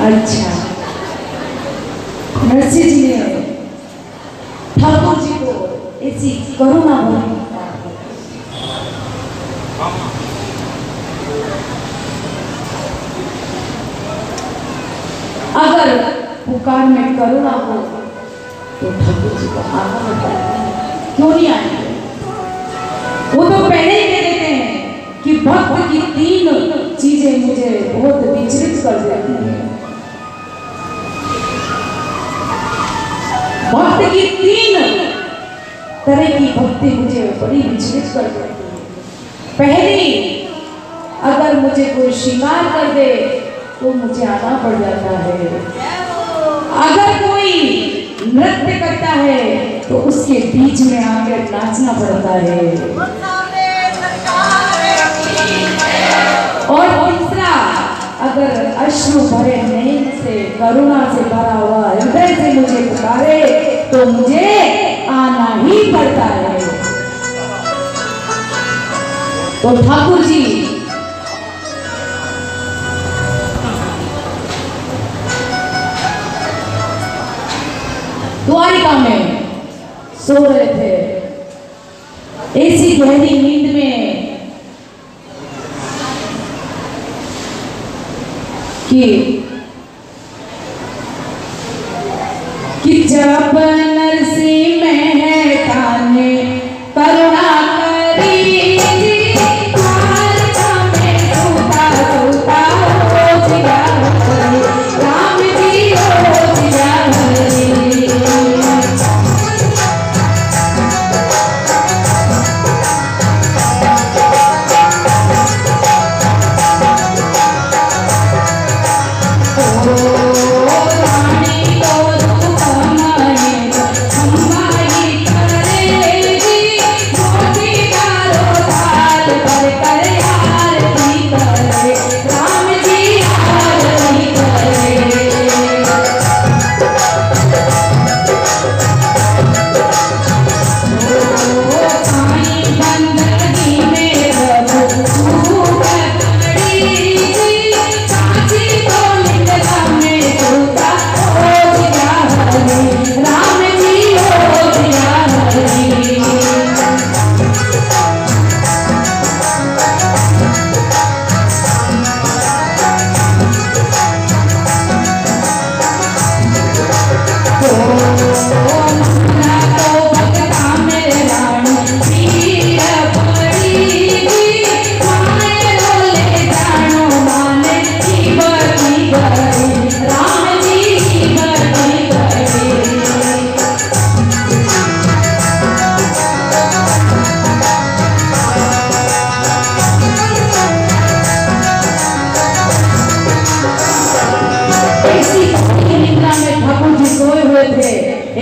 अच्छा, नरसिंह जी ने ठाकुर जी को ऐसी करुणा भरी अगर पुकार में करुणा हो तो ठाकुर जी को आना होता है, क्यों नहीं आएंगे? वो तो पहले ही कह देते हैं कि भक्त की तीन चीजें मुझे बहुत विचलित कर देती हैं। भक्त की तीन तरह की भक्ति मुझे बड़ी विचलित कर देती है। पहली, अगर मुझे कोई श्रृंगार कर दे तो मुझे आना पड़ जाता है। अगर कोई नृत्य करता है तो उसके बीच में आकर नाचना पड़ता है। और तीसरा, अगर अश्रु भरे नयन से करुणा से भरा हुआ हृदय से मुझे पुकारे तो मुझे आना ही पड़ता है। तो ठाकुर जी द्वारिका में सो रहे थे, ऐसी गहरी नींद में कि जब नरसिंह मेहता ने करुणा करी द्वारिका में सूता सूता हो जिया राम जी हो जिया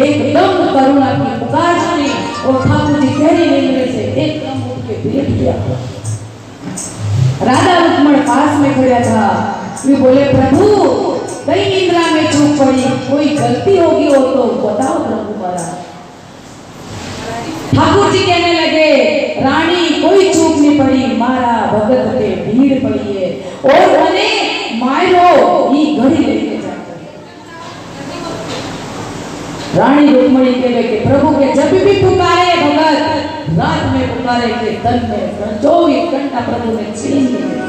एकदम करुणा की पुकार सुनी और ठाकुर जी गहरी नींद से एकदम उठ के बैठ गया। राधा रुक्मण पास में खड़ा था। वे बोले, प्रभु कई निद्रा में चूक पड़ी, कोई गलती होगी हो तो बताओ प्रभु महाराज। ठाकुर जी कहने लगे, रानी कोई चूक नहीं पड़ी, मारा भगत के भीड़ पड़ी है और उन्हें मारो ये घड़ी लेके जाकर। रानी रुक्मणी के लेके प्रभु के जब भी पुकारे भगत, रात में पुकारे के दिन में 24 घंटा प्रभु ने छीन लिया।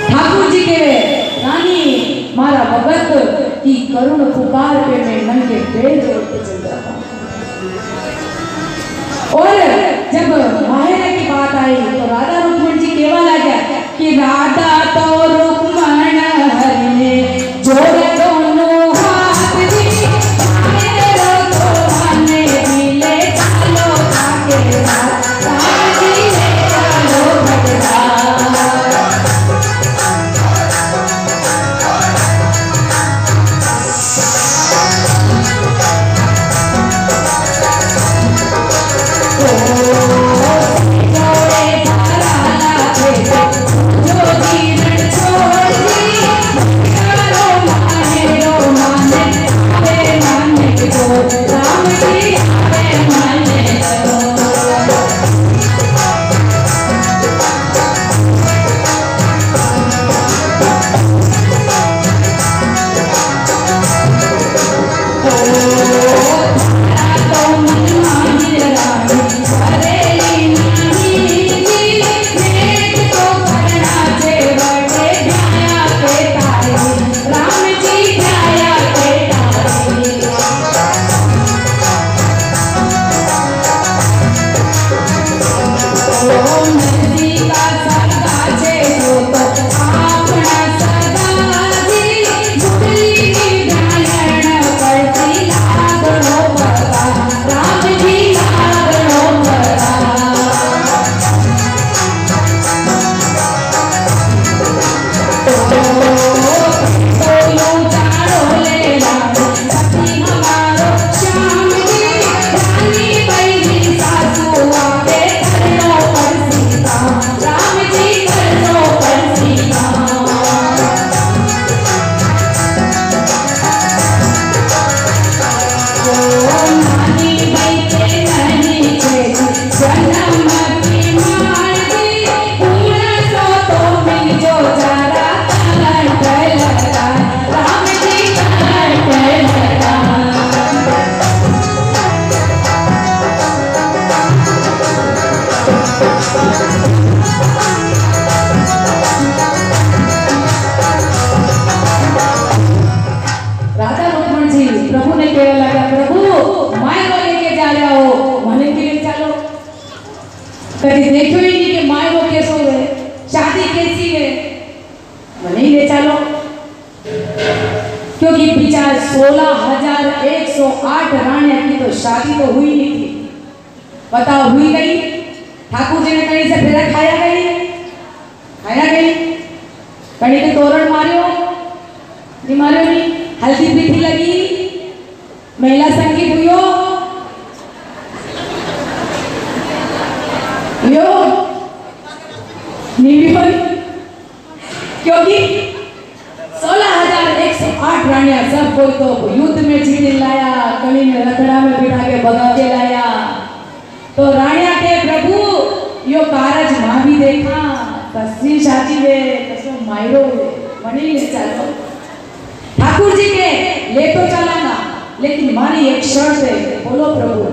ठाकुर जी के रानी मारा भगत की करुण पुकार पे मैं नंगे पैर जोड़ते चल जाता। और जब माहेरा की बात आई तो राधा रुक्मण जी केवल आ गया कि राधा तो रुक्मण हरि ने जोड़े दोनों हाथ जी, माहेरा तो माने मिले चलो आगे रात, राम जी ले चलो भगता। Oh राधा लक्ष्मण जी प्रभु ने कहने लगा, प्रभु माए को लेके जा रहा हो, मने के लिए चलो। कभी देखो ही नहीं कि माए को कैसे हो गए, शादी कैसी है, मने ही ले चलो। क्योंकि पिछा 16,108 रानिया की तो शादी तो हुई नहीं थी। बताओ हुई गई? ठाकुर जी ने कहीं से फेरा खाया गई? खाया गई? कहीं के तोरण मारियो? नहीं मारियो नहीं? हल्दी पीठी लगी? महिला संगीत हुई? यो नहीं हुई, क्योंकि 16,108 रानिया सब कोई तो युद्ध में जीत लाया, कहीं ने रखड़ा में बिठा के भगा के लाया। तो रानिया के प्रभु यो कारज मां भी देखा, कसरी शादी वे कसो मायरो मनी ले चलो। ठाकुर जी के ले तो चलाना, लेकिन मारी एक शर्त है। बोलो प्रभु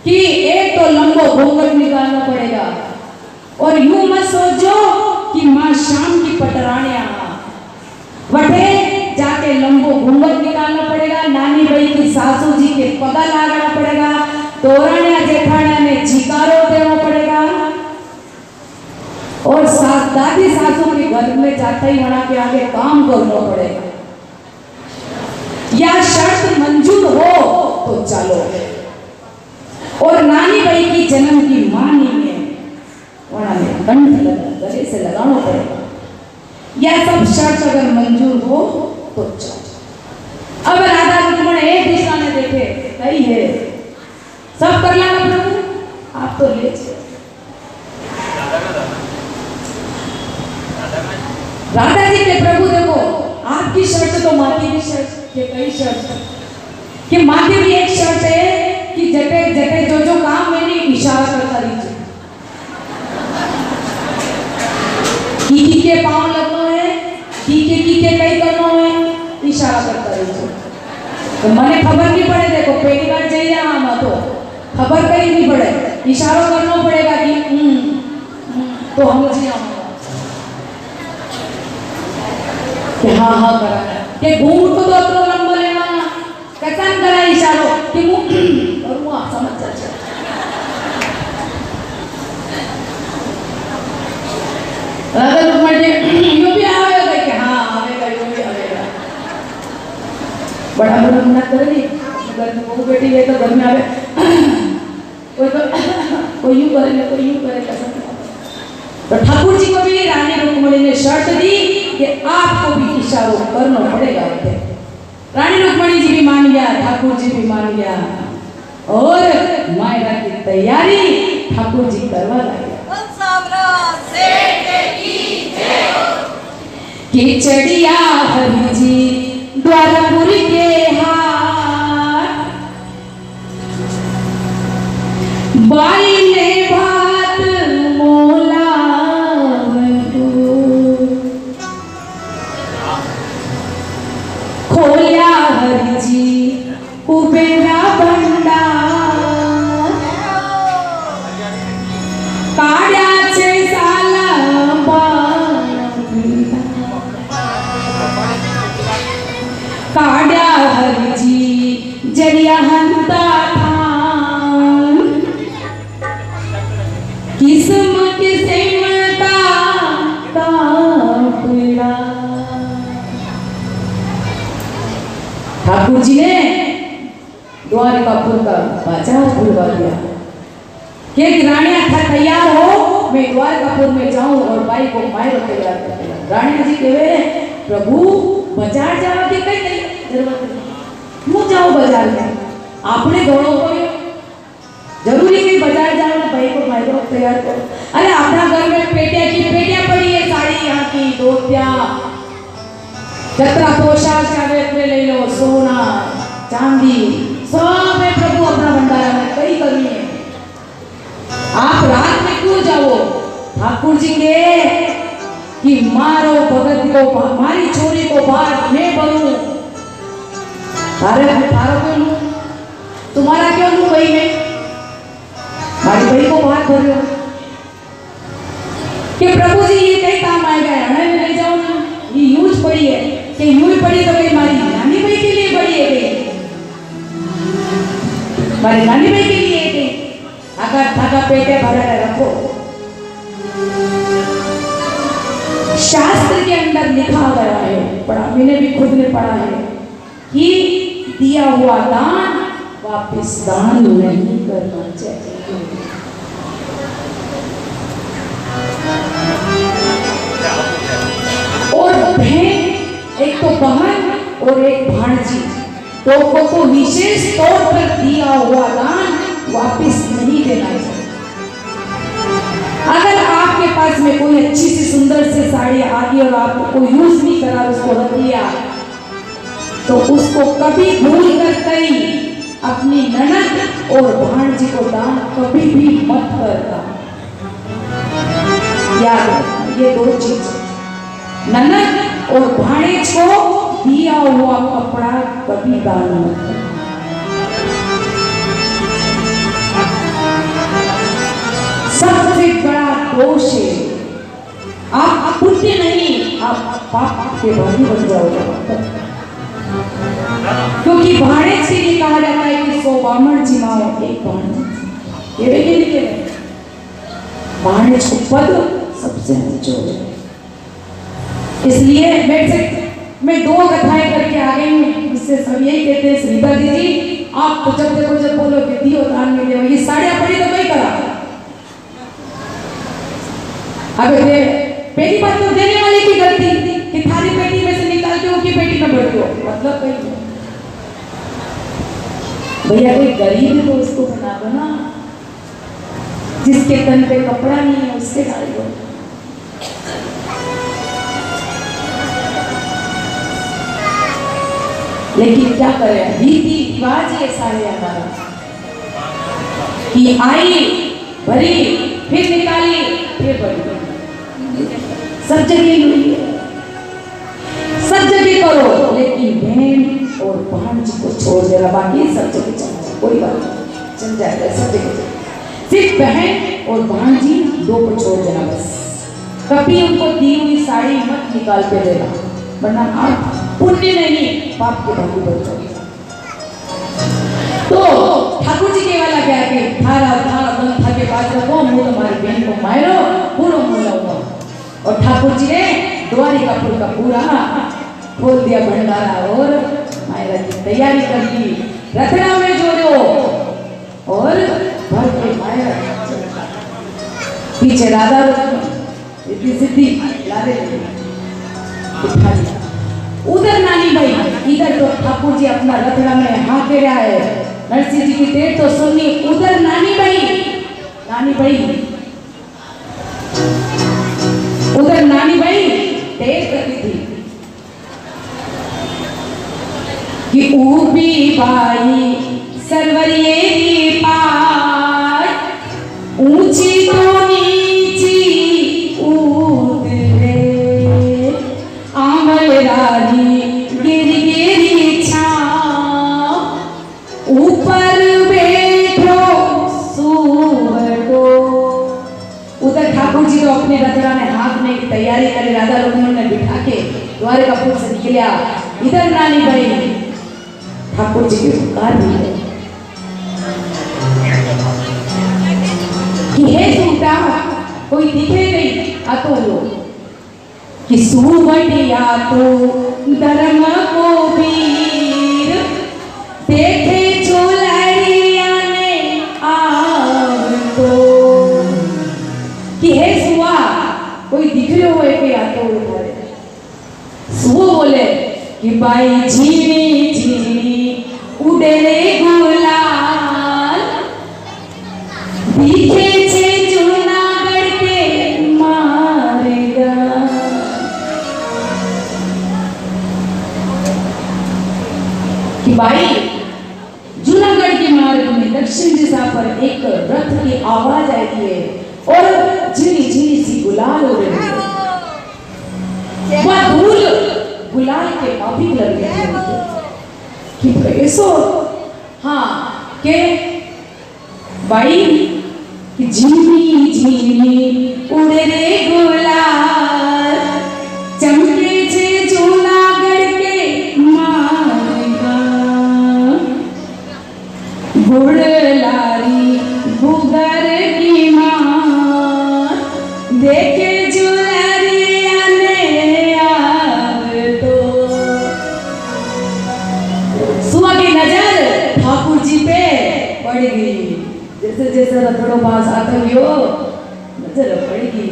कि एक तो लंबो घूंघट निकालना पड़ेगा, और यूं मत सोचो कि मां शाम की पटरानिया वटे जाके लंबो घूंघट निकालना पड़ेगा, नानी भाई की सासू जी के पगा लगाना पड़ेगा, तोरणिया जेठानिया ने झिकारो देना पड़ेगा, और दादी सासू के घर में जाते ही वहां के आगे काम करना पड़ेगा। या शर्त मंजूर हो तो चलो, और नानी भाई की जन्म की मां नहीं है, वहां में कंठ गले से लगाना पड़ेगा। यह सब शर्त अगर मंजूर हो तो चलो। अब राधा लक्ष्मण एक दूसरा ने देखे, सही है, सब कर लेना प्रभु, आप तो ले चलो। राधा जी के प्रभु देखो, आपकी शर्त तो माँ की भी शर्त, ये कई शर्त कि माँ की भी एक शर्त है कि जटे जटे जो जो काम मैंने इशारा करता रहिए, की के पाँव लगना है, की के कई करना है, इशारा करता रहिए। तो मने खबर नहीं पड़े, देखो पहली बार जाइए हम तो खबर कहीं नहीं पड़े, इशारा करना पड़ेगा कि तो हम जी कि हाँ हाँ करा के घूंघट को तो अपना लंबा लेना, कैसा करा इशारो कि मुंह और वो आप समझ जाए। राधा लक्ष्मण जी यो भी आवेगा कि हाँ आवेगा, यो भी आवेगा। बड़ा बड़ा मना कर दी, घर में बहू बेटी है तो घर में आवे, कोई तो कोई यूं करेगा, कोई यूं करेगा। तो ठाकुर जी को भी रानी रुक्मिणी ने शर्त दी कि आपको भी इशारों करना पड़ेगा। रानी रुक्मिणी जी भी मान गया, ठाकुर जी भी मान गया, और मायरा की तैयारी ठाकुर जी करवा लगे। खिचड़िया हरि जी द्वारपुर के हाथ, बाई ने भात मोला खोलिया हरि जी कुबेरा भंडार, काड्याचे साला काड्या हरि जी जरिया हंता थान, किस्म किस्मता कापड़ा। ठाकुर जी ने द्वारकापुर का बाजार खुलवा दिया कि रानिया था तैयार हो, मैं द्वारकापुर में जाऊं और भाई को मायरो तैयार कर। रानिया जी कहे प्रभु बाजार जावा के कई नहीं जरूरत नहीं, क्यों जाओ बाजार में, आपने घोड़ो को जरूरी नहीं बाजार जाओ ना भाई को मायरो तैयार करो। अरे अपना घर में पेटिया की पेटिया पड़ी है, साड़ी यहाँ की धोतिया जतरा पोशाक चाहे अपने ले लो, सोना चांदी सब है प्रभु अपना भंडारा में, कई कमी है। आप रात में क्यों जाओ? ठाकुर जी के कि मारो भगत को, मारी छोरी को बात मैं बनूं, तारे तारो क्यों लूं, तुम्हारा क्यों लूं भाई, मैं मारी भाई को बात भर लो। कि प्रभु जी ये कई काम आएगा, हमें ले जाओ ना, ये यूज पड़ी है कि यूज पड़ी तो कई हमारी नानी भाई के लिए पड़ी है, हमारी नानी भाई के लिए है। अगर धागा पेटे भरा रखो। शास्त्र के अंदर लिखा गया है, पढ़ा मैंने भी, खुद ने पढ़ा है कि दिया हुआ दान वापस दान नहीं करना चाहिए। और बहन, एक तो बहन और एक भांजी, तो को विशेष तौर पर दिया हुआ दान वापस नहीं देना चाहिए। अगर आपके पास में कोई अच्छी सी सुंदर सी साड़ी आ गई और आपको यूज नहीं करा, उसको रख दिया, तो उसको कभी भूल कर कहीं अपनी ननद और भांजी को दान कभी भी मत करना। याद रखना ये दो चीज, ननद और भाणेज को दिया हुआ कपड़ा कभी दान मत करना। सबसे बड़ा दोष है, आप पुण्य नहीं, आप पाप के भागी बन जाओगे। क्योंकि भाणेज से ये कहा जाता है कि 100 बामण जिमाओ एक भाणेज, ये लिखे भाणेज को पद सबसे ऊंचा है। इसलिए मैं 2 कथाएं करके आ गई हूँ, इससे सब यही कहते हैं श्रीधा दीदी आप तो जब देखो जब बोलो कि दियो दान में दे, ये साड़ियां पड़ी तो कहीं करा। अब पहली बात तो देने वाले की गलती कि थारी पेटी में से निकाल के उनकी पेटी में भर दो, मतलब कहीं भैया कोई गरीब है तो उसको बना दो ना, जिसके तन पे कपड़ा नहीं है उसके डाल दो। लेकिन क्या करें, रीति रिवाज ऐसा है हमारा कि आई भरी फिर निकाली फिर भरी, सब जगह हुई है, सब जगह करो, लेकिन बहन और भांजी को छोड़ देना, बाकी सब जगह चल जाए, कोई बात नहीं, चल जाएगा सब जगह। सिर्फ बहन और भांजी 2 को छोड़ देना बस। कभी उनको दी हुई साड़ी मत निकाल के देना, वरना आप पुण्य नहीं पाप के भागी बन जाओगे। तो ठाकुर जी के वाला क्या है, थारा थारा था के पास रखो, मुंह तुम्हारी बहन को मारो, पूरा मुंह हुआ। और ठाकुर जी ने द्वारिकापुर का पूरा खोल दिया भंडारा और मायरा की तैयारी कर दी, रथड़ा में जोड़ो और भर के मायरा पीछे राधा रुक्मणी सिद्धि लादे उठा लिया। उधर नानी भाई, इधर तो ठाकुर जी अपना रथड़ा में हाके रहा है, नरसिंह जी की देर तो सुननी, उधर नानी भाई उधर नानी भाई देर करती थी कि ऊबी बाई सरवरिये की पार, ऊंची तो नीची उतरे, आंवल रानी गिरी गिरी छाँव, ऊपर बैठो सुवटो। उधर ठाकुर जी तो अपने रथड़ा में हाँकने की तैयारी करे, राधा रुक्मणी ने बिठा के द्वारिकापुर से निकलिया। इधर नानी भाई ठाकुर जी की पुकार दी है कि हे सूटा कोई दिखे नहीं, आतो लो कि सुवटिया तो धर्म को वीर, देखे चोलरिया ने आव तो, कि हे सुआ कोई दिख रहे हो के आतो उठाए। सुओ बोले कि बाई झीनी झीनी उड़े रे गुलाल, दिखे छे जूनागढ़ के मारेगा। कि भाई जूनागढ़ के मार्ग में दक्षिण दिशा पर एक रथ की आवाज आई है और झिनी झिनी सी गुलाल हो रही है, वह धूल गुलाल के माफिक लग गए कि ऐसो हाँ के भाई कि झिनी झिनी उड़े रे गुलाल, देखे जुलरिया ने तो सुआ की नजर ठाकुर जी पे पड़ गई। जैसे जैसे रथड़ों पास आता हो नजर पड़ेगी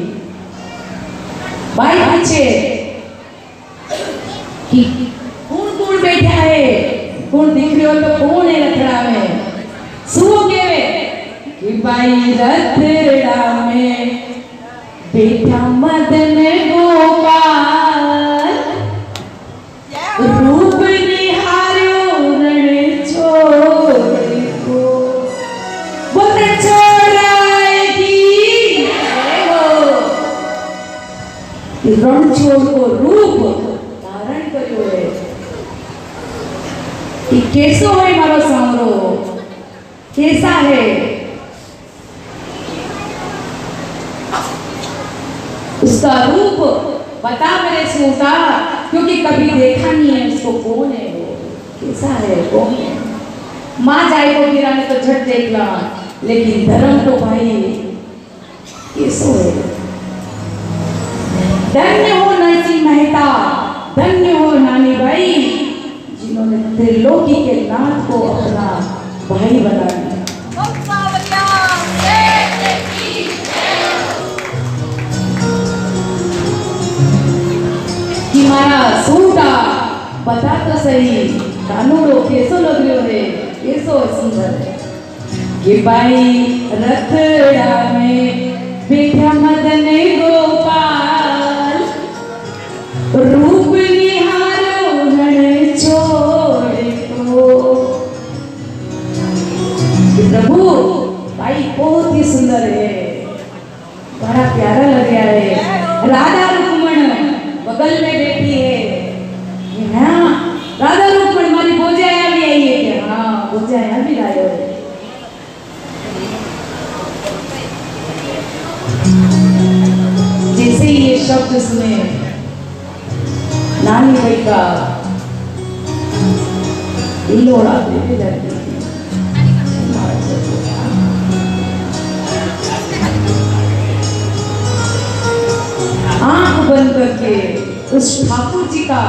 भाई पीछे कि कौन कौन बैठा है, कौन दिख रही हो तो कौन है रथड़ा में। सुओ के कि भाई रथड़ा में बैठा मदन गोपाल, रूप निहारो रण छोड़ को बोलते छोड़ाएगी रण छोड़ को रूप धारण कर्यो है। कैसो है मारो सांवरो, कैसा है उसका रूप बता मेरे सूता, क्योंकि कभी देखा नहीं है उसको। कौन है वो, कैसा है, कौन है। माँ जाए को गिरा ने तो झट देख ला, लेकिन धर्म तो भाई कैसो है। धन्य हो नरसिंह मेहता, धन्य हो नानी भाई, जिन्होंने त्रिलोकी के नाथ को अपना भाई बना दिया। कि मारा सूटा बता तो सही, कानूनो कैसो लग रहे है, कैसो सुंदर है। कि भाई रथड़ा में बैठा मदन गोपाल, रूप निहारो रण छोड़ को। प्रभु भाई बहुत ही सुंदर है, बड़ा प्यारा लग रहा है। राधा रुक्मण बगल में बैठी है। हाँ राधा रुक्मण मारी बोझाया भी आई है क्या? हाँ बोझाया भी लायो है। जैसे ही ये शब्द सुने नानी भाई का हिलोड़ा देखे जाती है। आंख बंद करके उस ठाकुर जी का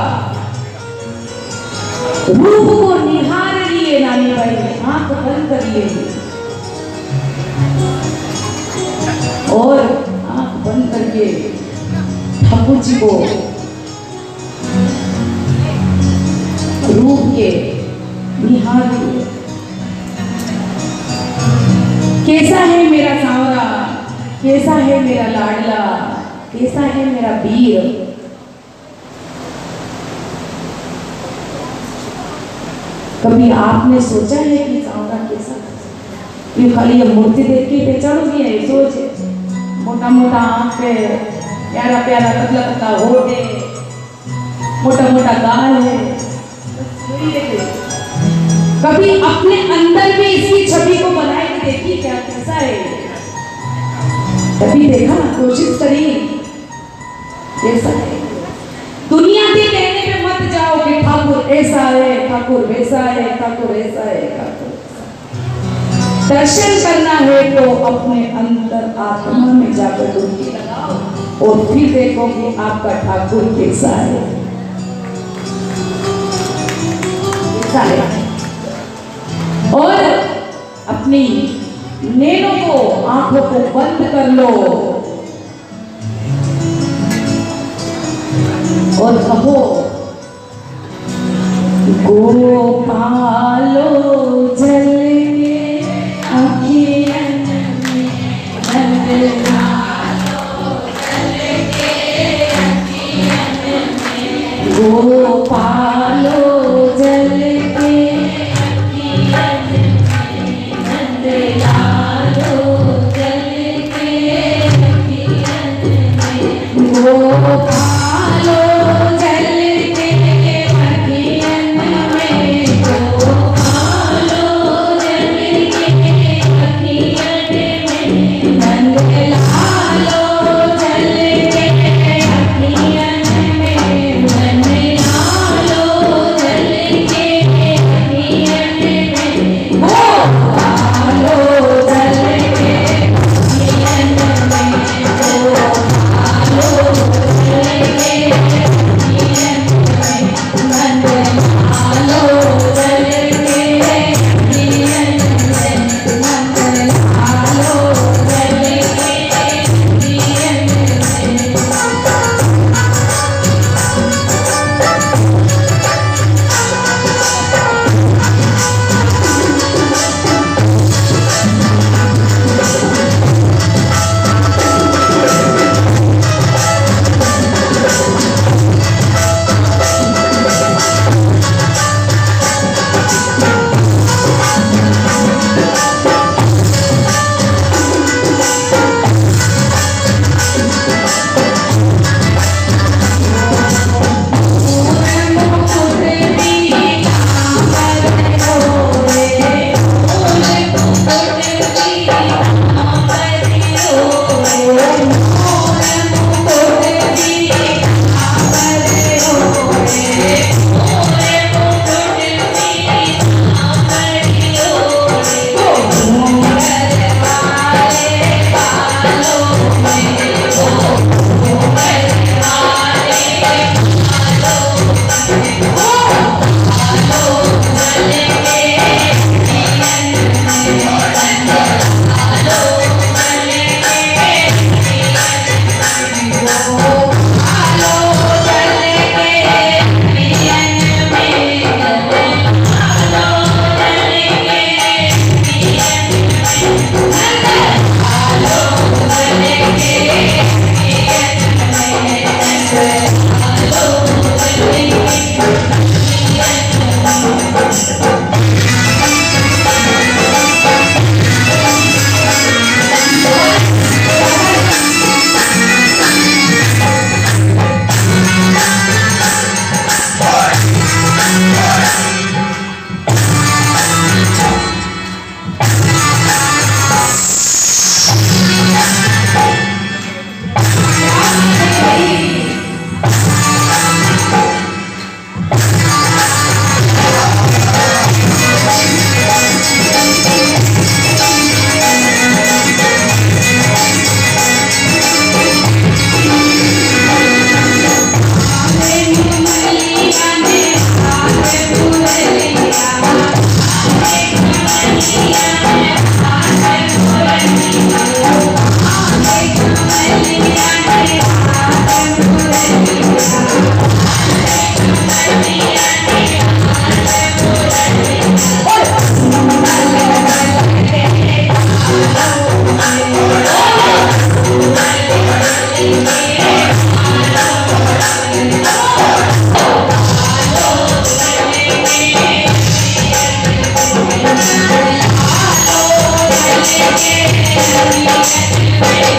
रूप को निहार लिए नानी भाई ने, आंख बंद करिए और आंख बंद करके ठाकुर जी को रूप के निहार लिए। कैसा है मेरा सांवरा, कैसा है मेरा लाडला, कैसा है मेरा वीर। कभी आपने सोचा है कि सांवरा कैसा? ये खाली ये मूर्ति देख के पहचानोगी है, सोच मोटा मोटा आंख है, प्यारा प्यारा पतला पतला होठ है, मोटा मोटा गाल है, कभी अपने अंदर भी इसकी छवि को बनाए के देखिए क्या कैसा है। कभी देखा, कोशिश करी कैसा है। दुनिया के कहने पे मत जाओ कि ठाकुर ऐसा है, ठाकुर वैसा है, ठाकुर ऐसा है, ठाकुर। दर्शन करना है तो अपने अंदर आत्मा में जाकर डुबकी लगाओ और फिर देखो कि आपका ठाकुर कैसा है, कैसा है। और अपनी नैनों को, आंखों को बंद कर लो और कहो गोपालो जल के अखियन में नंदलालो जल के अखियन में, गोपालो जल के अखियन में नंदलालो जल के अखियन में, गोपालो जल के अखियन में। रे